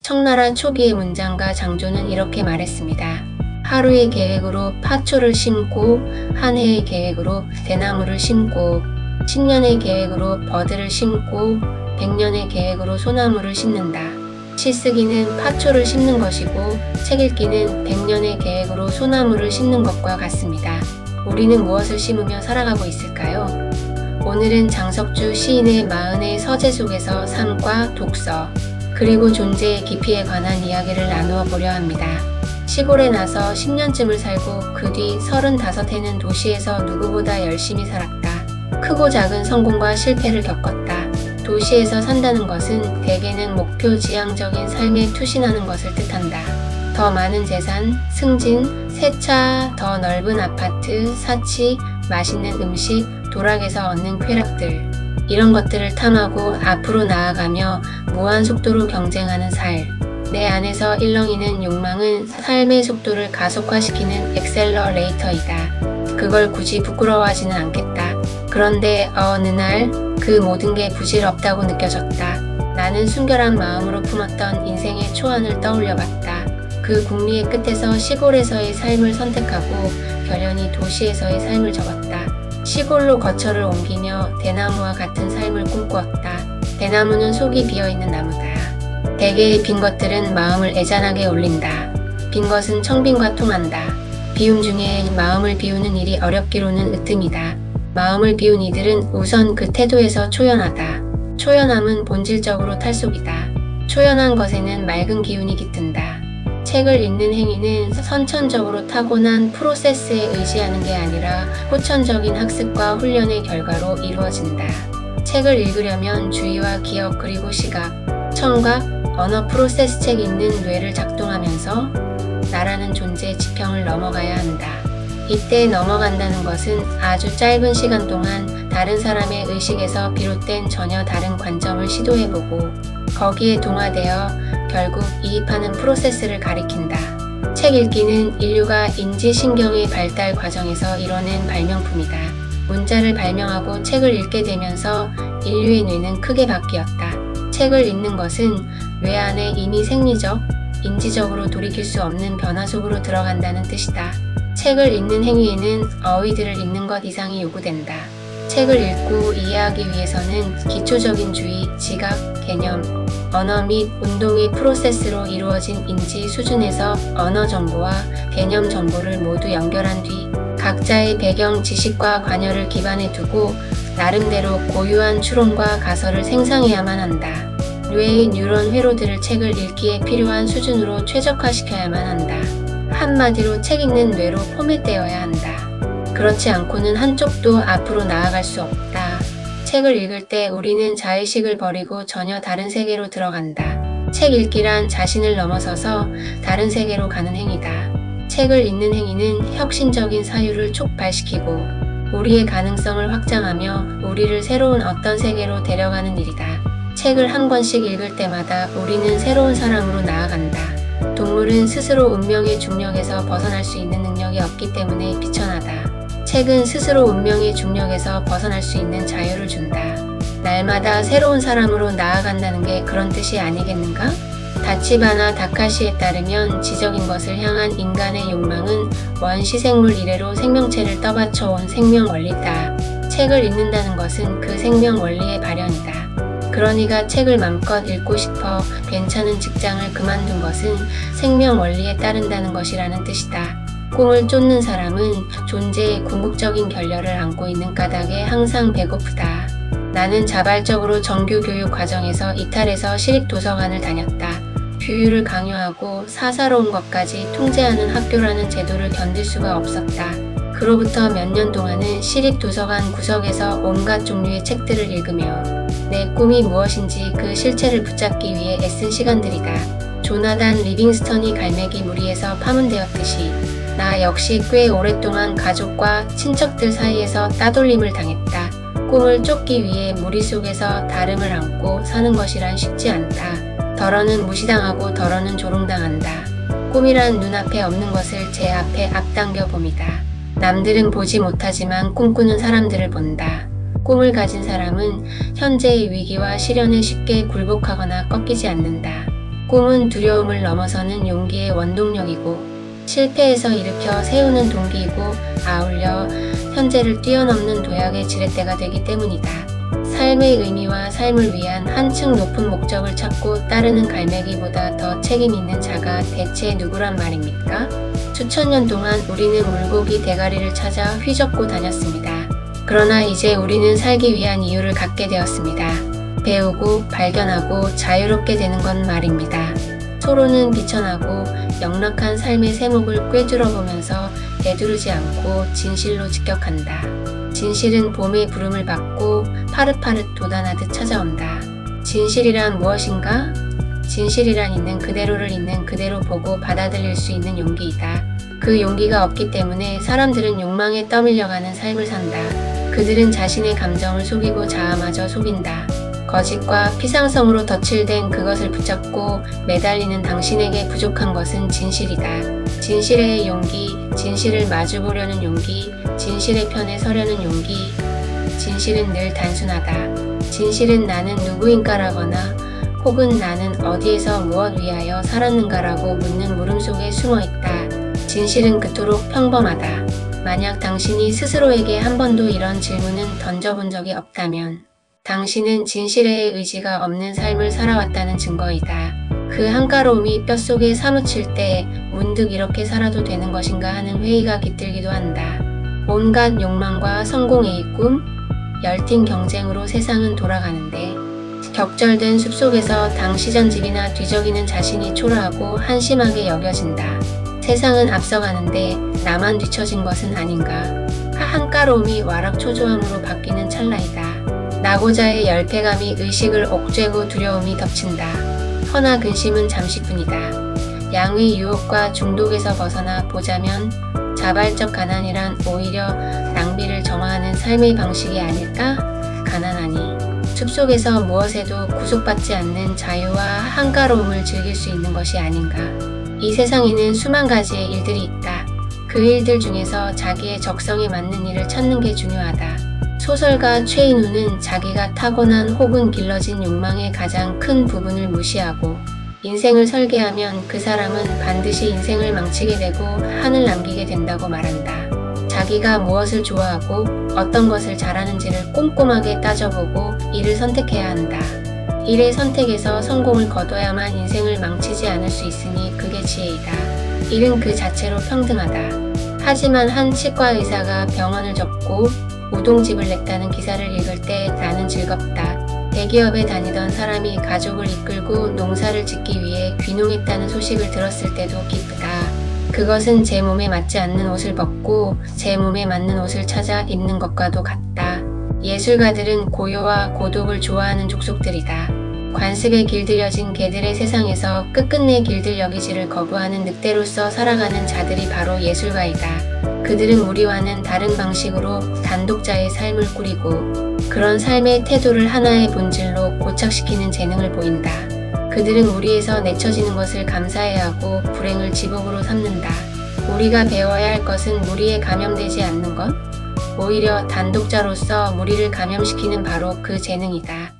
청나라 초기의 문장가 장조는 이렇게 말했습니다. 하루의 계획으로 파초를 심고, 한 해의 계획으로 대나무를 심고, 10년의 계획으로 버드를 심고, 100년의 계획으로 소나무를 심는다. 시 쓰기는 파초를 심는 것이고, 책 읽기는 100년의 계획으로 소나무를 심는 것과 같습니다. 우리는 무엇을 심으며 살아가고 있을까요? 오늘은 장석주 시인의 40의 서재 속에서 삶과 독서, 그리고 존재의 깊이에 관한 이야기를 나누어 보려 합니다. 시골에 나서 10년쯤을 살고 그 뒤 35해는 도시에서 누구보다 열심히 살았다. 크고 작은 성공과 실패를 겪었다. 도시에서 산다는 것은 대개는 목표 지향적인 삶에 투신하는 것을 뜻한다. 더 많은 재산, 승진, 새 차, 더 넓은 아파트, 사치, 맛있는 음식, 도락에서 얻는 쾌락들. 이런 것들을 탐하고 앞으로 나아가며 무한 속도로 경쟁하는 삶. 내 안에서 일렁이는 욕망은 삶의 속도를 가속화시키는 엑셀러레이터이다. 그걸 굳이 부끄러워하지는 않겠다. 그런데 어느 날 그 모든 게 부질없다고 느껴졌다. 나는 순결한 마음으로 품었던 인생의 초안을 떠올려봤다. 그 궁리의 끝에서 시골에서의 삶을 선택하고 결연히 도시에서의 삶을 접었다. 시골로 거처를 옮기며 대나무와 같은 삶을 꿈꾸었다. 대나무는 속이 비어있는 나무다. 대개의 빈 것들은 마음을 애잔하게 올린다. 빈 것은 청빈과 통한다. 비움 중에 마음을 비우는 일이 어렵기로는 으뜸이다. 마음을 비운 이들은 우선 그 태도에서 초연하다. 초연함은 본질적으로 탈속이다. 초연한 것에는 맑은 기운이 깃든다. 책을 읽는 행위는 선천적으로 타고난 프로세스에 의지하는 게 아니라 후천적인 학습과 훈련의 결과로 이루어진다. 책을 읽으려면 주의와 기억 그리고 시각, 청각, 언어 프로세스 책 읽는 뇌를 작동하면서 나라는 존재의 지평을 넘어가야 한다. 이때 넘어간다는 것은 아주 짧은 시간 동안 다른 사람의 의식에서 비롯된 전혀 다른 관점을 시도해보고 거기에 동화되어 결국 이입하는 프로세스를 가리킨다. 책 읽기는 인류가 인지신경의 발달 과정에서 이뤄낸 발명품이다. 문자를 발명하고 책을 읽게 되면서 인류의 뇌는 크게 바뀌었다. 책을 읽는 것은 뇌 안에 이미 생리적, 인지적으로 돌이킬 수 없는 변화 속으로 들어간다는 뜻이다. 책을 읽는 행위에는 어휘들을 읽는 것 이상이 요구된다. 책을 읽고 이해하기 위해서는 기초적인 주의, 지각, 개념, 언어 및 운동의 프로세스로 이루어진 인지 수준에서 언어 정보와 개념 정보를 모두 연결한 뒤 각자의 배경 지식과 관여를 기반에 두고 나름대로 고유한 추론과 가설을 생성해야만 한다. 뇌의 뉴런 회로들을 책을 읽기에 필요한 수준으로 최적화시켜야만 한다. 한마디로 책 읽는 뇌로 포맷되어야 한다. 그렇지 않고는 한쪽도 앞으로 나아갈 수 없다. 책을 읽을 때 우리는 자의식을 버리고 전혀 다른 세계로 들어간다. 책 읽기란 자신을 넘어서서 다른 세계로 가는 행위다. 책을 읽는 행위는 혁신적인 사유를 촉발시키고 우리의 가능성을 확장하며 우리를 새로운 어떤 세계로 데려가는 일이다. 책을 한 권씩 읽을 때마다 우리는 새로운 사람으로 나아간다. 동물은 스스로 운명의 중력에서 벗어날 수 있는 능력이 없기 때문에 비천하다. 책은 스스로 운명의 중력에서 벗어날 수 있는 자유를 준다. 날마다 새로운 사람으로 나아간다는 게 그런 뜻이 아니겠는가? 다치바나 다카시에 따르면 지적인 것을 향한 인간의 욕망은 원시생물 이래로 생명체를 떠받쳐온 생명 원리다. 책을 읽는다는 것은 그 생명 원리의 발현이다. 그러니까 책을 맘껏 읽고 싶어 괜찮은 직장을 그만둔 것은 생명 원리에 따른다는 것이라는 뜻이다. 꿈을 쫓는 사람은 존재의 궁극적인 결렬을 안고 있는 까닭에 항상 배고프다. 나는 자발적으로 정규 교육 과정에서 이탈해서 시립도서관을 다녔다. 규율을 강요하고 사사로운 것까지 통제하는 학교라는 제도를 견딜 수가 없었다. 그로부터 몇 년 동안은 시립도서관 구석에서 온갖 종류의 책들을 읽으며 내 꿈이 무엇인지 그 실체를 붙잡기 위해 애쓴 시간들이다. 조나단 리빙스턴이 갈매기 무리에서 파문되었듯이 나 역시 꽤 오랫동안 가족과 친척들 사이에서 따돌림을 당했다. 꿈을 쫓기 위해 무리 속에서 다름을 안고 사는 것이란 쉽지 않다. 덜어는 무시당하고 덜어는 조롱당한다. 꿈이란 눈앞에 없는 것을 제 앞에 앞당겨 봅니다. 남들은 보지 못하지만 꿈꾸는 사람들을 본다. 꿈을 가진 사람은 현재의 위기와 시련에 쉽게 굴복하거나 꺾이지 않는다. 꿈은 두려움을 넘어서는 용기의 원동력이고 실패에서 일으켜 세우는 동기이고 아울러 현재를 뛰어넘는 도약의 지렛대가 되기 때문이다. 삶의 의미와 삶을 위한 한층 높은 목적을 찾고 따르는 갈매기보다 더 책임 있는 자가 대체 누구란 말입니까? 수천 년 동안 우리는 물고기 대가리를 찾아 휘젓고 다녔습니다. 그러나 이제 우리는 살기 위한 이유를 갖게 되었습니다. 배우고 발견하고 자유롭게 되는 건 말입니다. 서로는 비천하고 영락한 삶의 세목을 꿰뚫어 보면서 대두르지 않고 진실로 직격한다. 진실은 봄의 부름을 받고 파릇파릇 돋아나듯 찾아온다. 진실이란 무엇인가? 진실이란 있는 그대로를 있는 그대로 보고 받아들일 수 있는 용기이다. 그 용기가 없기 때문에 사람들은 욕망에 떠밀려가는 삶을 산다. 그들은 자신의 감정을 속이고 자아마저 속인다. 거짓과 피상성으로 덧칠된 그것을 붙잡고 매달리는 당신에게 부족한 것은 진실이다. 진실의 용기, 진실을 마주보려는 용기, 진실의 편에 서려는 용기. 진실은 늘 단순하다. 진실은 나는 누구인가라거나 혹은 나는 어디에서 무엇 위하여 살았는가라고 묻는 물음 속에 숨어 있다. 진실은 그토록 평범하다. 만약 당신이 스스로에게 한 번도 이런 질문은 던져본 적이 없다면 당신은 진실의 의지가 없는 삶을 살아왔다는 증거이다. 그 한가로움이 뼛속에 사무칠 때 문득 이렇게 살아도 되는 것인가 하는 회의가 깃들기도 한다. 온갖 욕망과 성공의 꿈, 열띤 경쟁으로 세상은 돌아가는데 격절된 숲속에서 당시전집이나 뒤적이는 자신이 초라하고 한심하게 여겨진다. 세상은 앞서가는데 나만 뒤처진 것은 아닌가. 한가로움이 와락초조함으로 바뀌는 찰나이다. 나고자의 열패감이 의식을 옥죄고 두려움이 덮친다. 허나 근심은 잠시뿐이다. 양의 유혹과 중독에서 벗어나 보자면 자발적 가난이란 오히려 낭비를 정화하는 삶의 방식이 아닐까? 가난하니 숲속에서 무엇에도 구속받지 않는 자유와 한가로움을 즐길 수 있는 것이 아닌가. 이 세상에는 수만 가지의 일들이 있다. 그 일들 중에서 자기의 적성에 맞는 일을 찾는 게 중요하다. 소설가 최인우는 자기가 타고난 혹은 길러진 욕망의 가장 큰 부분을 무시하고 인생을 설계하면 그 사람은 반드시 인생을 망치게 되고 한을 남기게 된다고 말한다. 자기가 무엇을 좋아하고 어떤 것을 잘하는지를 꼼꼼하게 따져보고 이를 선택해야 한다. 일의 선택에서 성공을 거둬야만 인생을 망치지 않을 수 있으니 그게 지혜이다. 일은 그 자체로 평등하다. 하지만 한 치과 의사가 병원을 접고 우동집을 냈다는 기사를 읽을 때 나는 즐겁다. 대기업에 다니던 사람이 가족을 이끌고 농사를 짓기 위해 귀농했다는 소식을 들었을 때도 기쁘다. 그것은 제 몸에 맞지 않는 옷을 벗고 제 몸에 맞는 옷을 찾아 입는 것과도 같다. 예술가들은 고요와 고독을 좋아하는 족속들이다. 관습에 길들여진 개들의 세상에서 끝끝내 길들여기지를 거부하는 늑대로서 살아가는 자들이 바로 예술가이다. 그들은 우리와는 다른 방식으로 단독자의 삶을 꾸리고 그런 삶의 태도를 하나의 본질로 고착시키는 재능을 보인다. 그들은 우리에서 내쳐지는 것을 감사해야 하고 불행을 지복으로 삼는다. 우리가 배워야 할 것은 무리에 감염되지 않는 것? 오히려 단독자로서 무리를 감염시키는 바로 그 재능이다.